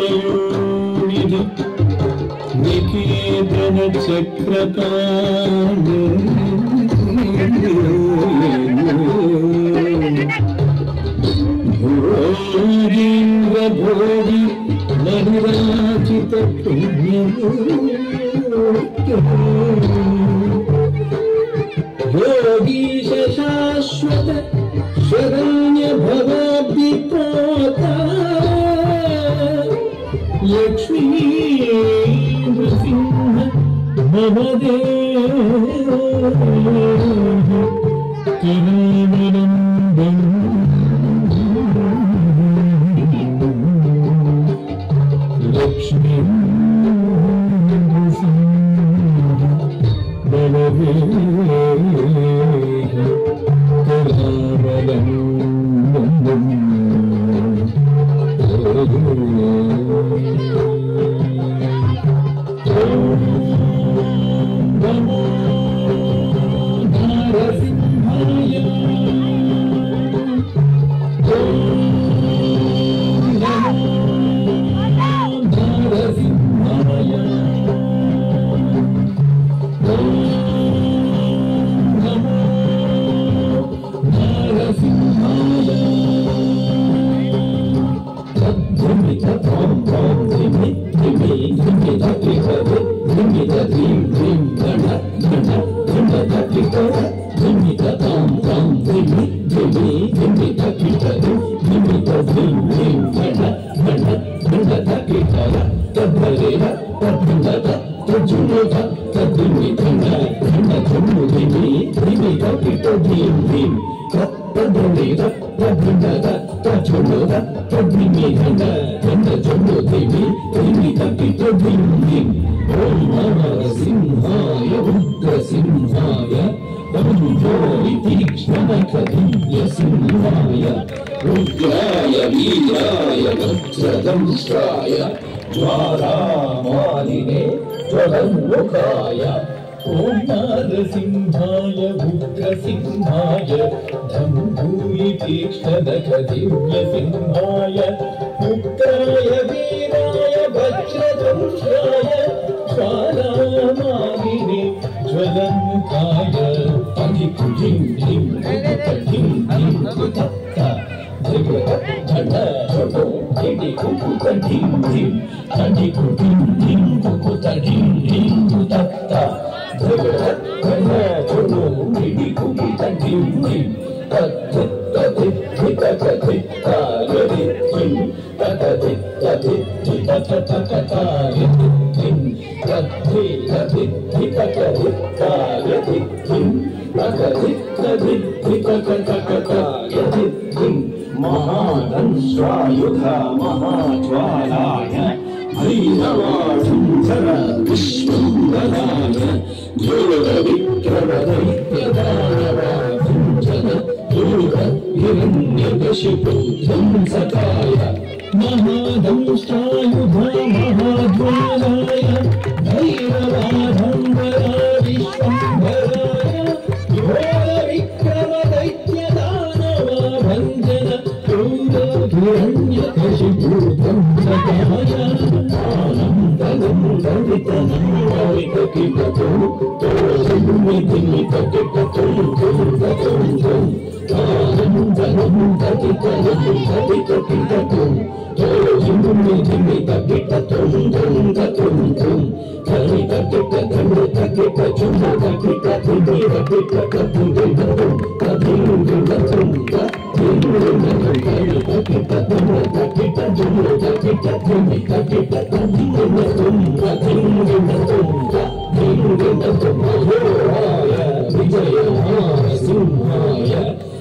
वयोनिधि निकेतन चक्रकाल भोगीन्द्र भोगी नविराचित पुण्य योगीश शाश्वत शरण्य भवाब्धिप्रोता लक्ष्मी नृसिंह मम देव करुणावलम्बन लक्ष्मी नृसिंह मम देव रुद्राय वीराय वज्रदंष्ट्राय ज्वालामालिने ज्वलन्मुखाय ॐ नरसिंहाय उग्रसिंहाय धम्भूयि तीक्ष्णनखदिव्यसिंहाय उग्राय वीराय वज्रदंष्ट्राय ज्वालामालिने ज्वलन्मुखाय अधिकुजिं धिं धिं धिं तत्ता धन्ना छोटो ढिंडी कुकुता ढिं ढिं ढिंडी कुटिं ढिं कुकुता ढिं ढिं तत्ता धन्ना छोटो ढिंडी कुकुता ढिं ढिं तत्ते तत्ते तत्ते तायदि ढिं तत्ते तत्ते तत्ते तायदि ढिं तत्ते तत्ते तत्ते तायदि ढिं तत्ते तत्ते तायदि ढिं महादंष्ट्रायुधा महाज्वालाय भैरवाढुन्धर विश्वम्भराय ध्रुवविक्रमदैत्यदानवाभुञ्जन हिरण्यकशिपु ध्वंसकाय महादंष्ट्रायुधा महाज्वालाय भैरवाढुन्धर विश्वम्भराय घोरविक्रमदैत्यदानवाभञ्जन हिरण्यकशिपूतं सकाय आनन्दनं दलितनं दलितकिटतो तोषिमितिमितकिटतो आनन्दनं दलितनं दलितकिटतो तोषिमितिमितकिटतो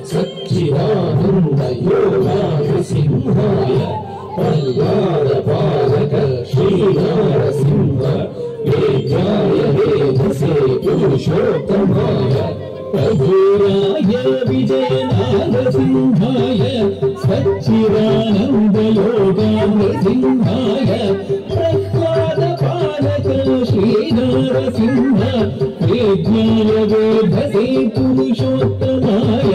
सच्चिदानन्द योगाय सिंहाय पल्लारपालक श्रीनारसिंह वेद्याय वेदसे पुरुषोत्तमाय प्रभुराय विजयनारसिंहाय सच्चिदानन्द योगानृसिंहाय प्रह्लादपालक श्रीनारसिंह वेद्याय वेदसे पुरुषोत्तमाय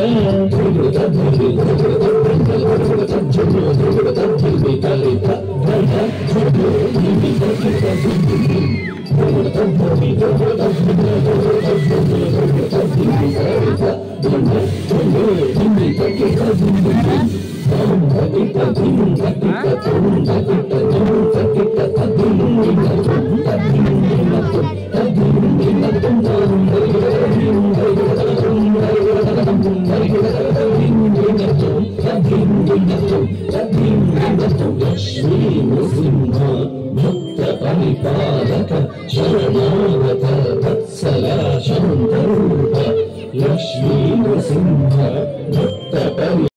परिपालक शरणागत वत्सल शान्तरूप लक्ष्मी नृसिंह